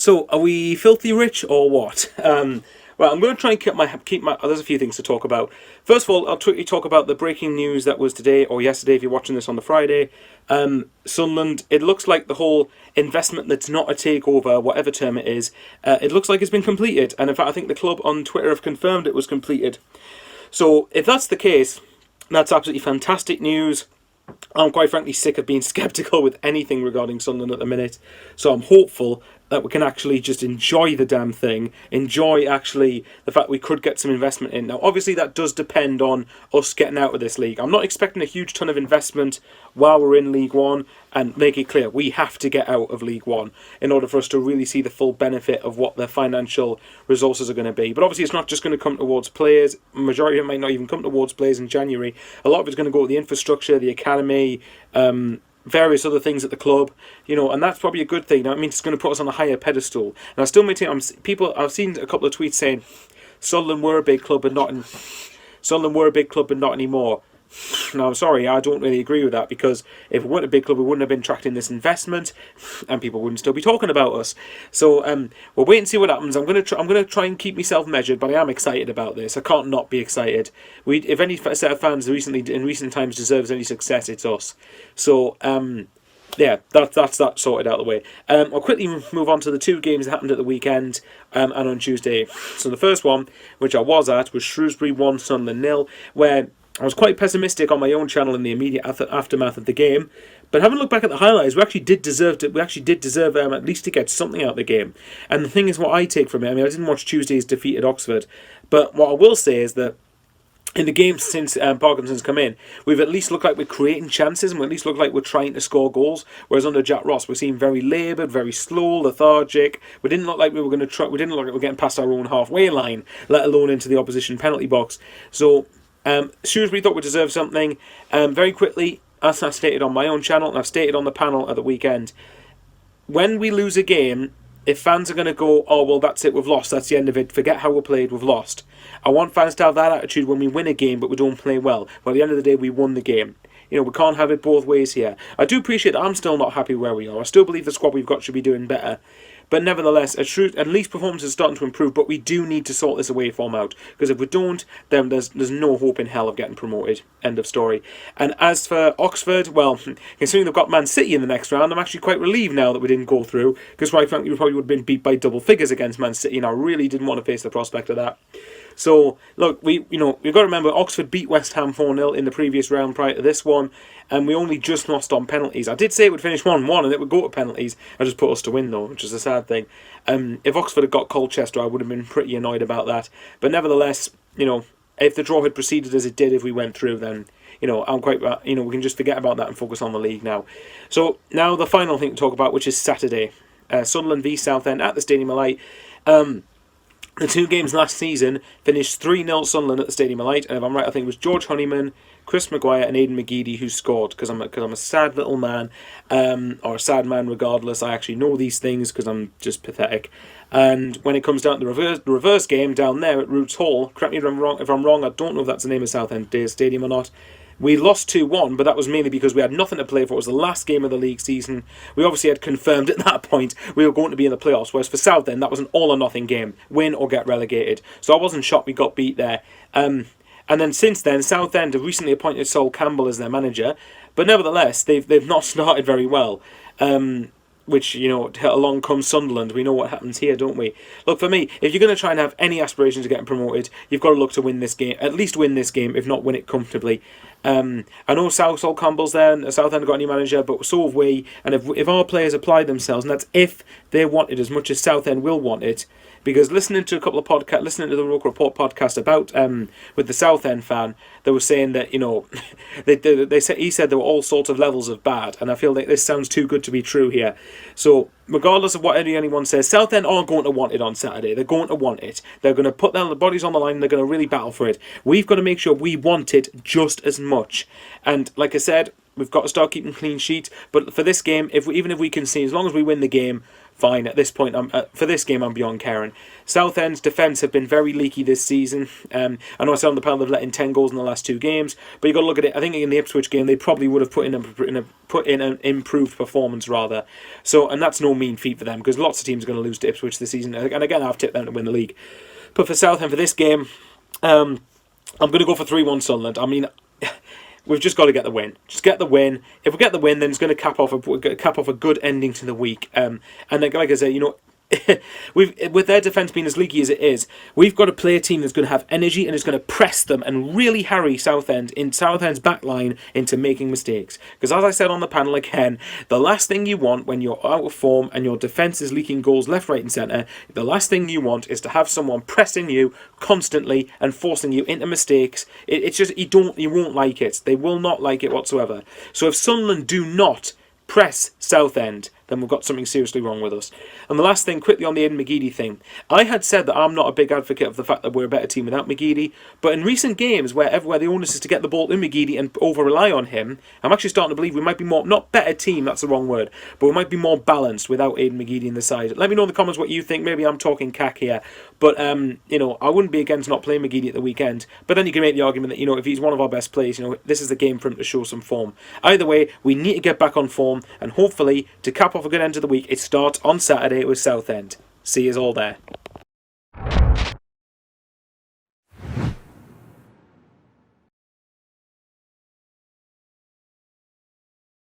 So, are we filthy rich or what? Well, I'm going to try and keep my. There's a few things to talk about. First of all, I'll quickly talk about the breaking news that was today or yesterday. If you're watching this on the Friday, Sunderland. It looks like the whole investment that's not a takeover, whatever term it is, it looks like it's been completed. And in fact, I think the club on Twitter have confirmed it was completed. So, if that's the case, that's absolutely fantastic news. I'm quite frankly sick of being sceptical with anything regarding Sunderland at the minute. So I'm hopeful that we can actually just enjoy the damn thing, enjoy actually the fact we could get some investment in. Now, obviously, that does depend on us getting out of this league. I'm not expecting a huge ton of investment while we're in League One, and make it clear, we have to get out of League One in order for us to really see the full benefit of what the financial resources are going to be. But obviously, it's not just going to come towards players. Majority of it might not even come towards players in January. A lot of it's going to go to the infrastructure, the academy, various other things at the club, and that's probably a good thing. That means it's going to put us on a higher pedestal. And I still maintain, I've seen a couple of tweets saying, Sunderland were a big club, but not anymore. Now, I'm sorry, I don't really agree with that, because if we weren't a big club, we wouldn't have been attracting this investment, and people wouldn't still be talking about us. So we'll wait and see what happens. I'm going to try and keep myself measured, but I am excited about this. I can't not be excited. If any set of fans in recent times deserves any success, it's us. So yeah, that's that sorted out of the way. I'll quickly move on to the two games that happened at the weekend and on Tuesday. So the first one, which I was at, was Shrewsbury 1, Sunderland 0, where I was quite pessimistic on my own channel in the immediate aftermath of the game, but having looked back at the highlights, we actually did deserve at least to get something out of the game. And the thing is, what I take from it, I didn't watch Tuesday's defeat at Oxford, but what I will say is that in the game since Parkinson's come in, we've at least looked like we're creating chances, and we at least look like we're trying to score goals. Whereas under Jack Ross, we seem very laboured, very slow, lethargic. We didn't look like we were going to try. We didn't look like we were getting past our own halfway line, let alone into the opposition penalty box. So Shrewsbury thought we deserved something. Very quickly, as I stated on my own channel, and I've stated on the panel at the weekend, when we lose a game, if fans are going to go, oh, well, that's it, we've lost, that's the end of it, forget how we played, we've lost. I want fans to have that attitude when we win a game but we don't play well. Well, at the end of the day, we won the game. We can't have it both ways here. I do appreciate that I'm still not happy where we are. I still believe the squad we've got should be doing better. But nevertheless, at least performance is starting to improve, but we do need to sort this away form out. Because if we don't, then there's no hope in hell of getting promoted. End of story. And as for Oxford, well, considering they've got Man City in the next round, I'm actually quite relieved now that we didn't go through. Because quite frankly, we probably would have been beat by double figures against Man City, and I really didn't want to face the prospect of that. So, look, we've got to remember, Oxford beat West Ham 4-0 in the previous round prior to this one, and we only just lost on penalties. I did say it would finish 1-1 and it would go to penalties. I just put us to win, though, which is a sad thing. If Oxford had got Colchester, I would have been pretty annoyed about that. But nevertheless, if the draw had proceeded as it did if we went through, then, I'm quite, we can just forget about that and focus on the league now. So, now the final thing to talk about, which is Saturday. Sunderland v Southend at the Stadium of Light. The two games last season finished 3-0 Sunderland at the Stadium of Light, and if I'm right, I think it was George Honeyman, Chris Maguire and Aidan McGeady who scored, because I'm a sad little man, or a sad man regardless. I actually know these things because I'm just pathetic. And when it comes down to the reverse game down there at Roots Hall, correct me if I'm wrong, I don't know if that's the name of Southend Stadium or not, we lost 2-1, but that was mainly because we had nothing to play for. It was the last game of the league season. We obviously had confirmed at that point we were going to be in the playoffs, whereas for Southend, that was an all-or-nothing game. Win or get relegated. So I wasn't shocked we got beat there. And then since then, Southend have recently appointed Sol Campbell as their manager, but nevertheless, they've not started very well. Which, along comes Sunderland. We know what happens here, don't we? Look, for me, if you're going to try and have any aspirations of getting promoted, you've got to look to win this game. At least win this game, if not win it comfortably. I know Sol Campbell's there, and Southend have got a new manager, but so have we. And if our players apply themselves, and that's if they want it as much as Southend will want it, because listening to a couple of podcasts, listening to the Local Report podcast about with the Southend fan, they were saying that he said there were all sorts of levels of bad, and I feel like this sounds too good to be true here. So regardless of what anyone says, Southend are going to want it on Saturday. They're going to want it. They're going to put their bodies on the line. And they're going to really battle for it. We've got to make sure we want it just as much. And like I said, we've got to start keeping clean sheets. But for this game, even if we can see, as long as we win the game, fine. At this point, for this game, I'm beyond caring. Southend's defence have been very leaky this season. I know I said on the panel they've let in 10 goals in the last 2 games, but you've got to look at it. I think in the Ipswich game, they probably would have put in an improved performance rather. So, and that's no mean feat for them, because lots of teams are going to lose to Ipswich this season. And again, I've tipped them to win the league. But for Southend, for this game, I'm going to go for 3-1 Sunderland. I mean, we've just got to get the win. Just get the win. If we get the win, then it's going to cap off a good ending to the week. And like I say, with their defence being as leaky as it is, we've got to play a team that's going to have energy and is going to press them and really harry Southend's back line into making mistakes. Because as I said on the panel again, the last thing you want when you're out of form and your defence is leaking goals left, right and centre, the last thing you want is to have someone pressing you constantly and forcing you into mistakes. It's just, you won't like it. They will not like it whatsoever. So if Sunderland do not press Southend, then we've got something seriously wrong with us. And the last thing, quickly on the Aidan McGeady thing. I had said that I'm not a big advocate of the fact that we're a better team without McGeady, but in recent games where the onus is to get the ball to McGeady and over-rely on him, I'm actually starting to believe we might be more, not better team, that's the wrong word, but we might be more balanced without Aidan McGeady in the side. Let me know in the comments what you think. Maybe I'm talking cack here, but I wouldn't be against not playing McGeady at the weekend. But then you can make the argument that, if he's one of our best players, this is the game for him to show some form. Either way, we need to get back on form, and hopefully, to cap off a good end of the week, it starts on Saturday with Southend. See you all there.